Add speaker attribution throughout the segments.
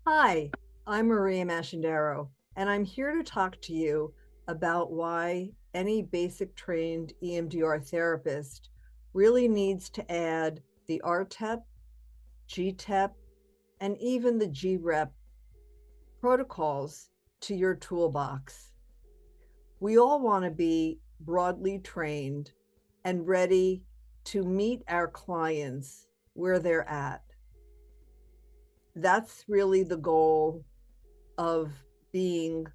Speaker 1: Hi, I'm Maria Masciandaro, and I'm here to talk to you about why any basic trained EMDR therapist really needs to add the R-TEP, G-TEP, and even the G-REP protocols to your toolbox. We all want to be broadly trained and ready to meet our clients where they're at. That's really the goal of being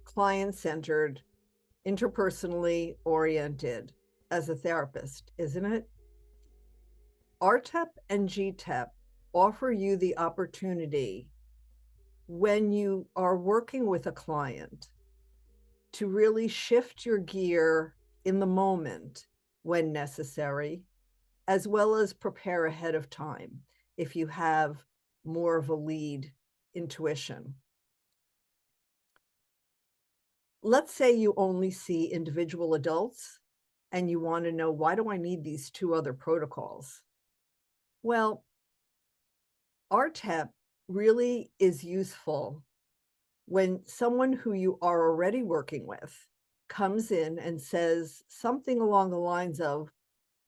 Speaker 1: client-centered, interpersonally oriented as a therapist, isn't it? R-TEP and G-TEP offer you the opportunity when you are working with a client to really shift your gear in the moment when necessary, as well as prepare ahead of time if you have more of a lead intuition. Let's say you only see individual adults and you want to know, why do I need these two other protocols? Well, R-TEP really is useful when someone who you are already working with comes in and says something along the lines of,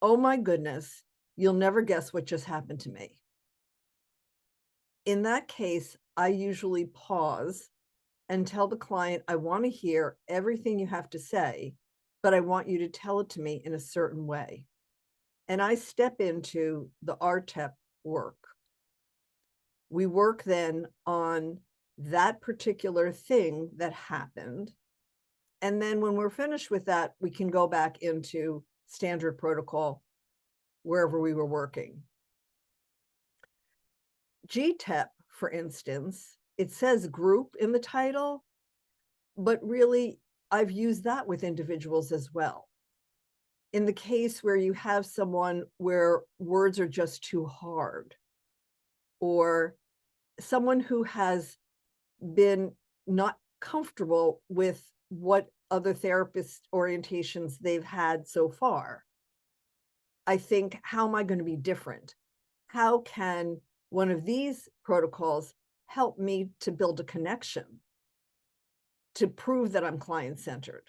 Speaker 1: oh my goodness, you'll never guess what just happened to me. In that case, I usually pause and tell the client, I want to hear everything you have to say, but I want you to tell it to me in a certain way. And I step into the R-TEP work. We work then on that particular thing that happened. And then when we're finished with that, we can go back into standard protocol wherever we were working. G-TEP, for instance, it says group in the title, but really I've used that with individuals as well. In the case where you have someone where words are just too hard, or someone who has been not comfortable with what other therapist orientations they've had so far. I think, how am I going to be different? How can one of these protocols help me to build a connection to prove that I'm client-centered?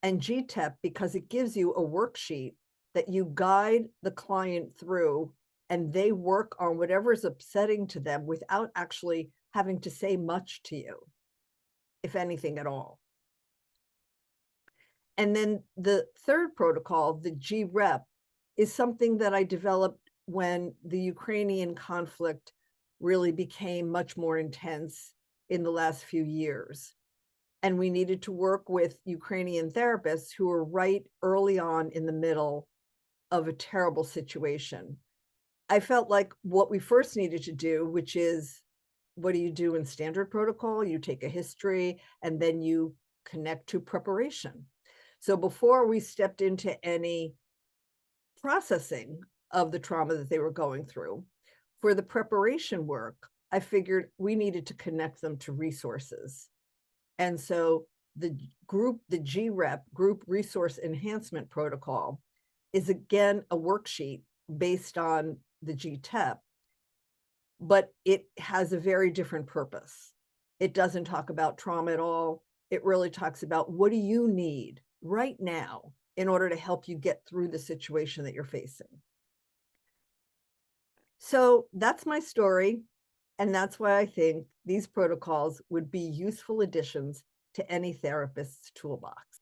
Speaker 1: And G-TEP, because it gives you a worksheet that you guide the client through, and they work on whatever is upsetting to them without actually having to say much to you, if anything at all. And then the third protocol, the G-REP, is something that I developed when the Ukrainian conflict really became much more intense in the last few years. And we needed to work with Ukrainian therapists who were right early on in the middle of a terrible situation. I felt like what we first needed to do, which is, what do you do in standard protocol? You take a history and then you connect to preparation. So before we stepped into any processing of the trauma that they were going through, for the preparation work, I figured we needed to connect them to resources. And so the G-REP, Group Resource Enhancement Protocol, is again a worksheet based on the G-TEP, but it has a very different purpose. It doesn't talk about trauma at all. It really talks about, what do you need right now in order to help you get through the situation that you're facing? So that's my story. And that's why I think these protocols would be useful additions to any therapist's toolbox.